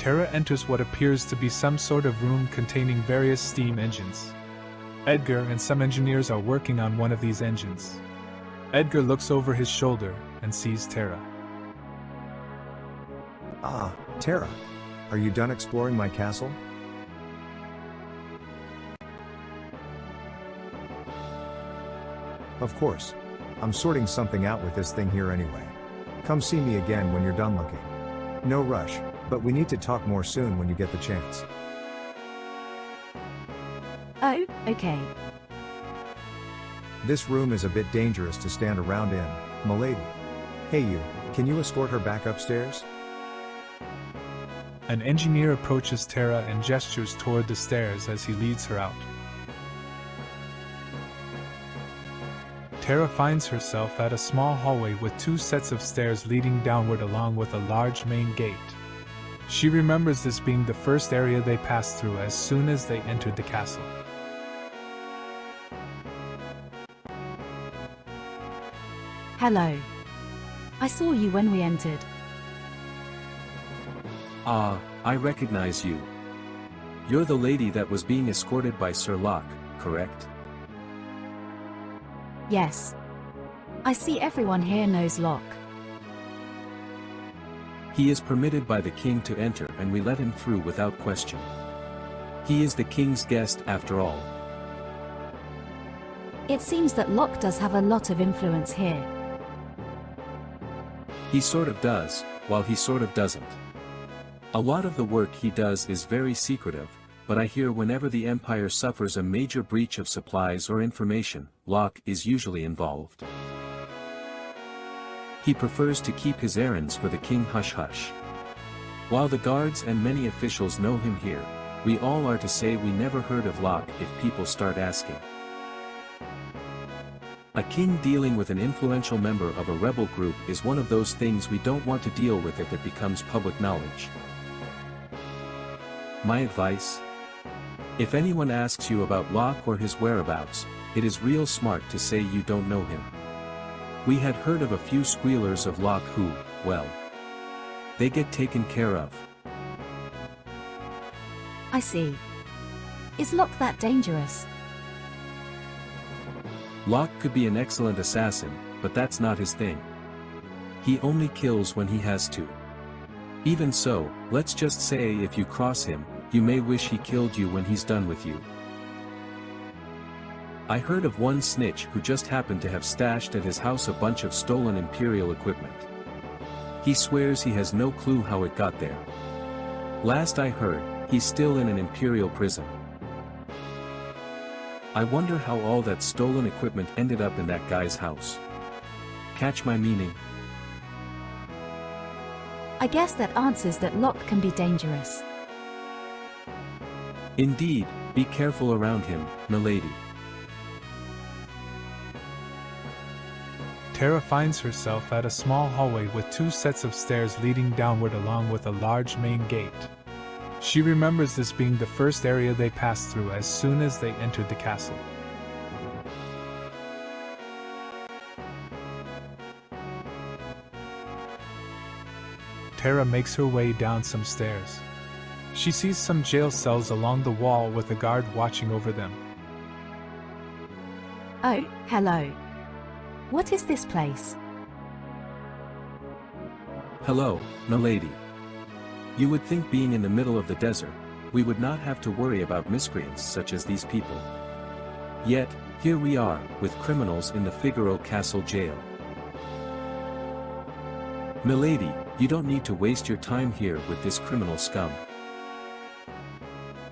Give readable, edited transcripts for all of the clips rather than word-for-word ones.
Tara enters what appears to be some sort of room containing various steam engines. Edgar and some engineers are working on one of these engines. Edgar looks over his shoulder and sees Tara. Ah, Tara. Are you done exploring my castle? Of course. I'm sorting something out with this thing here anyway. Come see me again when you're done looking. No rush, but we need to talk more soon when you get the chance. Oh, okay. This room is a bit dangerous to stand around in, milady. Hey you, can you escort her back upstairs? An engineer approaches Tara and gestures toward the stairs as he leads her out. Tara finds herself at a small hallway with two sets of stairs leading downward along with a large main gate. She remembers this being the first area they passed through as soon as they entered the castle. Hello. I saw you when we entered. Ah, I recognize you. You're the lady that was being escorted by Sir Locke, correct? Yes. I see everyone here knows Locke. He is permitted by the king to enter and we let him through without question. He is the king's guest after all. It seems that Locke does have a lot of influence here. He sort of does, while he sort of doesn't. A lot of the work he does is very secretive, but I hear whenever the Empire suffers a major breach of supplies or information, Locke is usually involved. He prefers to keep his errands for the king hush-hush. While the guards and many officials know him here, we all are to say we never heard of Locke if people start asking. A king dealing with an influential member of a rebel group is one of those things we don't want to deal with if it becomes public knowledge. My advice? If anyone asks you about Locke or his whereabouts, it is real smart to say you don't know him. We had heard of a few squealers of Locke who, well, they get taken care of. I see. Is Locke that dangerous? Locke could be an excellent assassin, but that's not his thing. He only kills when he has to. Even so, let's just say if you cross him, you may wish he killed you when he's done with you. I heard of one snitch who just happened to have stashed at his house a bunch of stolen Imperial equipment. He swears he has no clue how it got there. Last I heard, he's still in an Imperial prison. I wonder how all that stolen equipment ended up in that guy's house. Catch my meaning? I guess that answers that Locke can be dangerous. Indeed, be careful around him, milady. Tara finds herself at a small hallway with two sets of stairs leading downward along with a large main gate. She remembers this being the first area they passed through as soon as they entered the castle. Tara makes her way down some stairs. She sees some jail cells along the wall with a guard watching over them. Oh, hello. What is this place? Hello, milady. You would think being in the middle of the desert, we would not have to worry about miscreants such as these people. Yet, here we are, with criminals in the Figaro Castle jail. Milady, you don't need to waste your time here with this criminal scum.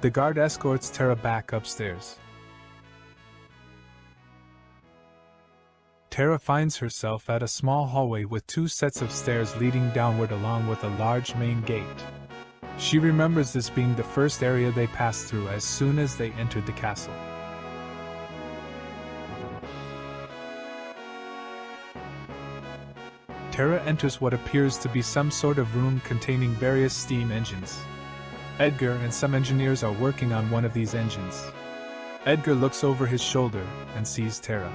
The guard escorts Tara back upstairs. Tara finds herself at a small hallway with two sets of stairs leading downward along with a large main gate. She remembers this being the first area they passed through as soon as they entered the castle. Tara enters what appears to be some sort of room containing various steam engines. Edgar and some engineers are working on one of these engines. Edgar looks over his shoulder and sees Tara.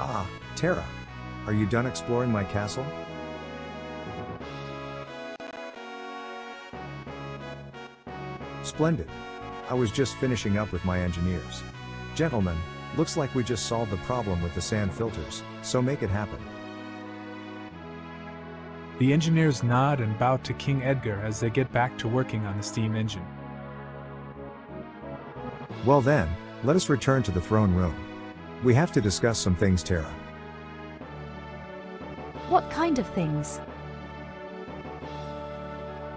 Ah, Tara. Are you done exploring my castle? Splendid. I was just finishing up with my engineers. Gentlemen, looks like we just solved the problem with the sand filters, so make it happen. The engineers nod and bow to King Edgar as they get back to working on the steam engine. Well then, let us return to the throne room. We have to discuss some things, Terra. What kind of things?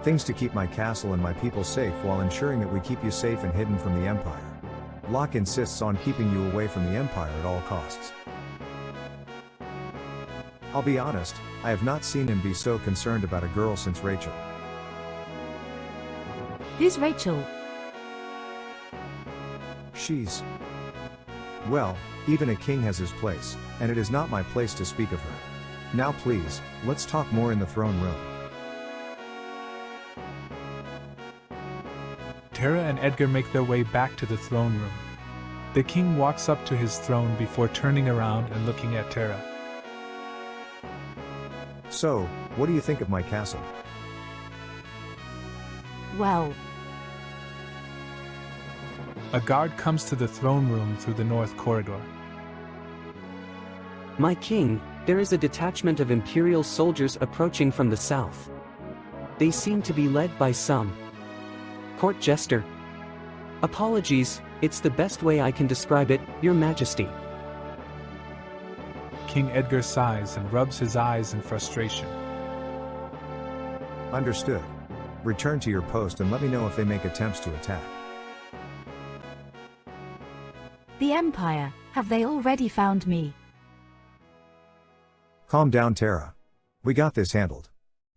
Things to keep my castle and my people safe while ensuring that we keep you safe and hidden from the Empire. Locke insists on keeping you away from the Empire at all costs. I'll be honest, I have not seen him be so concerned about a girl since Rachel. Who's Rachel? She's... Well, even a king has his place, and it is not my place to speak of her. Now please, let's talk more in the throne room. Terra and Edgar make their way back to the throne room. The king walks up to his throne before turning around and looking at Terra. So, what do you think of my castle? Well, A guard comes to the throne room through the north corridor. My king, there is a detachment of Imperial soldiers approaching from the south. They seem to be led by some court jester. Apologies, it's the best way I can describe it, Your Majesty. King Edgar sighs and rubs his eyes in frustration. Understood. Return to your post and let me know if they make attempts to attack. the Empire, have they already found me? Calm down, Terra. We got this handled.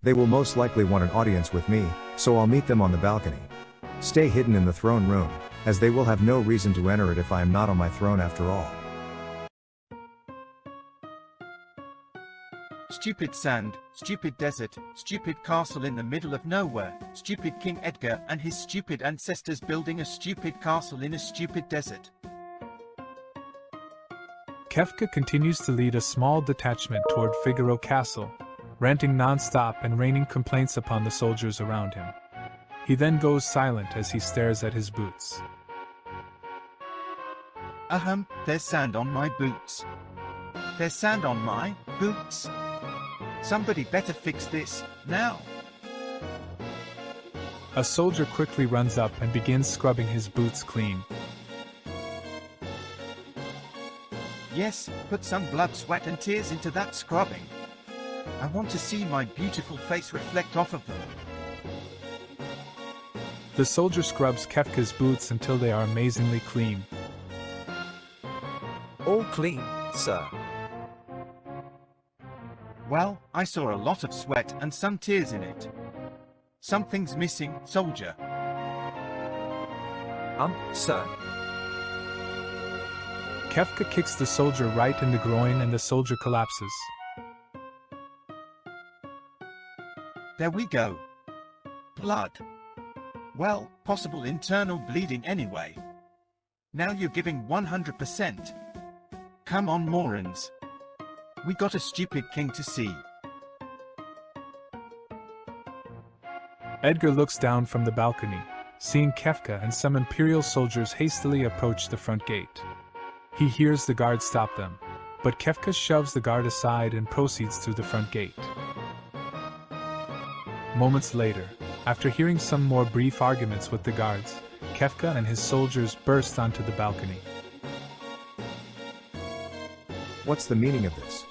They will most likely want an audience with me, so I'll meet them on the balcony. Stay hidden in the throne room, as they will have no reason to enter it if I am not on my throne after all. Stupid sand, stupid desert, stupid castle in the middle of nowhere, stupid King Edgar and his stupid ancestors building a stupid castle in a stupid desert. Kefka continues to lead a small detachment toward Figaro Castle, ranting non-stop and raining complaints upon the soldiers around him. He then goes silent as he stares at his boots. There's sand on my boots. There's sand on my boots. Somebody better fix this, now. A soldier quickly runs up and begins scrubbing his boots clean. Yes, put some blood, sweat and tears into that scrubbing. I want to see my beautiful face reflect off of them. The soldier scrubs Kefka's boots until they are amazingly clean. All clean, sir. Well, I saw a lot of sweat and some tears in it. Something's missing, soldier. Sir. Kefka kicks the soldier right in the groin and the soldier collapses. There we go. Blood. Well, possible internal bleeding anyway. Now you're giving 100%. Come on, Morans. We got a stupid king to see. Edgar looks down from the balcony, seeing Kefka and some Imperial soldiers hastily approach the front gate. He hears the guard stop them, but Kefka shoves the guard aside and proceeds through the front gate. Moments later, after hearing some more brief arguments with the guards, Kefka and his soldiers burst onto the balcony. What's the meaning of this?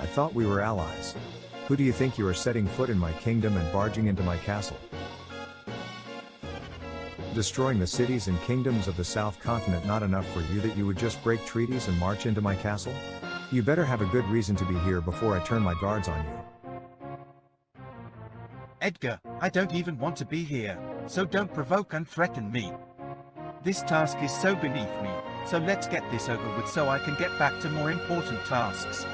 I thought we were allies. Who do you think you are setting foot in my kingdom and barging into my castle? Destroying the cities and kingdoms of the South Continent not enough for you that you would just break treaties and march into my castle? You better have a good reason to be here before I turn my guards on you. Edgar, I don't even want to be here, so don't provoke and threaten me. This task is so beneath me, so let's get this over with so I can get back to more important tasks.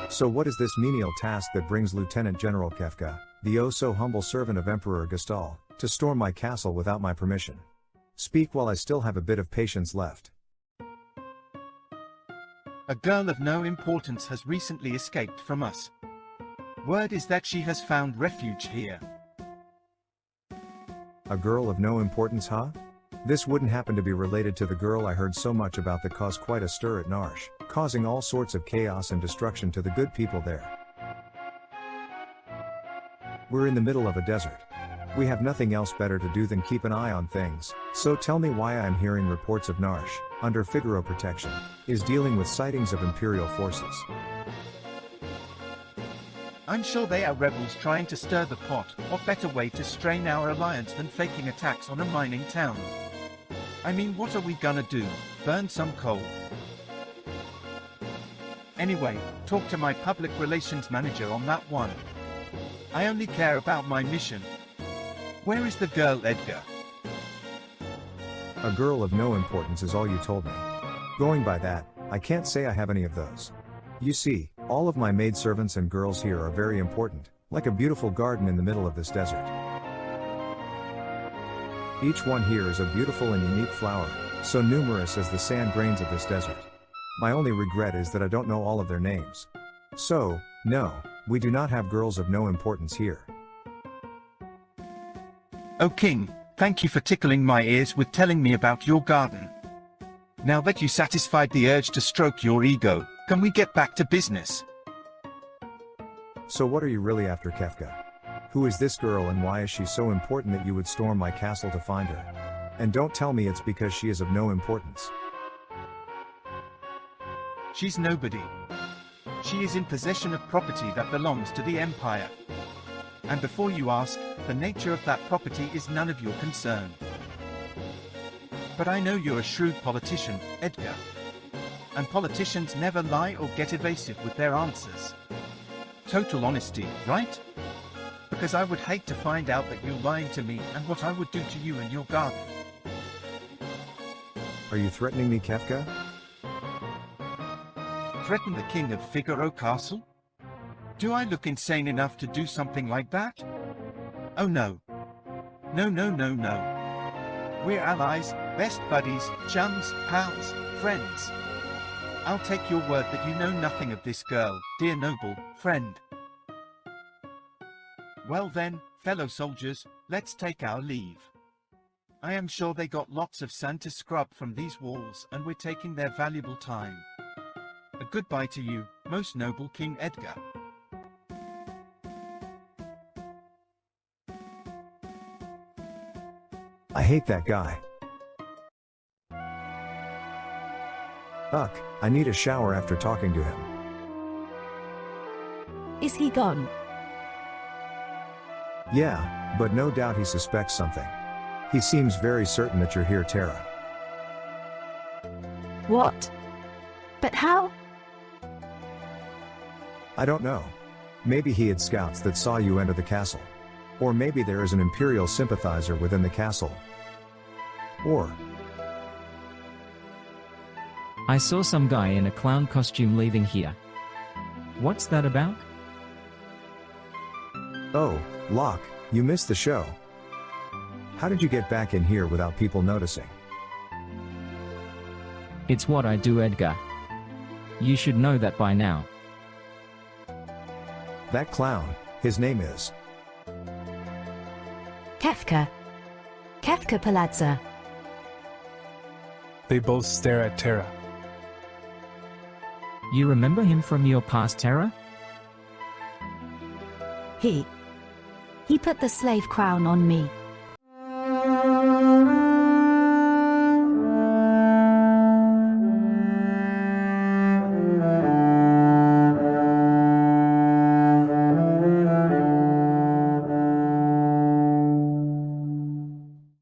So what is this menial task that brings Lieutenant General Kefka, the oh-so-humble servant of Emperor Gestal, to storm my castle without my permission? Speak while I still have a bit of patience left. A girl of no importance has recently escaped from us. Word is that she has found refuge here. A girl of no importance, huh? This wouldn't happen to be related to the girl I heard so much about that caused quite a stir at Narsh, causing all sorts of chaos and destruction to the good people there. We're in the middle of a desert. We have nothing else better to do than keep an eye on things, so tell me why I am hearing reports of Narsh, under Figaro protection, is dealing with sightings of Imperial forces. I'm sure they are rebels trying to stir the pot. What better way to strain our alliance than faking attacks on a mining town? I mean, what are we gonna do? Burn some coal? Anyway, talk to my public relations manager on that one. I only care about my mission. Where is the girl, Edgar? A girl of no importance is all you told me. Going by that, I can't say I have any of those. You see, all of my maidservants and girls here are very important, like a beautiful garden in the middle of this desert. Each one here is a beautiful and unique flower, so numerous as the sand grains of this desert. My only regret is that I don't know all of their names. So, no, we do not have girls of no importance here. Oh King, thank you for tickling my ears with telling me about your garden. Now that you satisfied the urge to stroke your ego, can we get back to business? So what are you really after, Kefka? Who is this girl and why is she so important that you would storm my castle to find her? And don't tell me it's because she is of no importance. She's nobody. She is in possession of property that belongs to the Empire. And before you ask, the nature of that property is none of your concern. But I know you're a shrewd politician, Edgar. And politicians never lie or get evasive with their answers. Total honesty, right? Because I would hate to find out that you're lying to me and what I would do to you and your garden. Are you threatening me, Kefka? Threaten the king of Figaro Castle? Do I look insane enough to do something like that? Oh no. No, no, no, no. We're allies, best buddies, chums, pals, friends. I'll take your word that you know nothing of this girl, dear noble friend. Well then, fellow soldiers, let's take our leave. I am sure they got lots of sand to scrub from these walls and we're taking their valuable time. A goodbye to you, most noble King Edgar. I hate that guy. Ugh, I need a shower after talking to him. Is he gone? Yeah, but no doubt he suspects something. He seems very certain that you're here, Terra. What? But how? I don't know. Maybe he had scouts that saw you enter the castle. Or maybe there is an Imperial sympathizer within the castle. Or I saw some guy in a clown costume leaving here. What's that about? oh, Locke, you missed the show. How did you get back in here without people noticing? It's what I do, Edgar. You should know that by now. That clown, his name is. Kefka. Kefka Palazza. They both stare at Terra. You remember him from your past terror? He put the slave crown on me.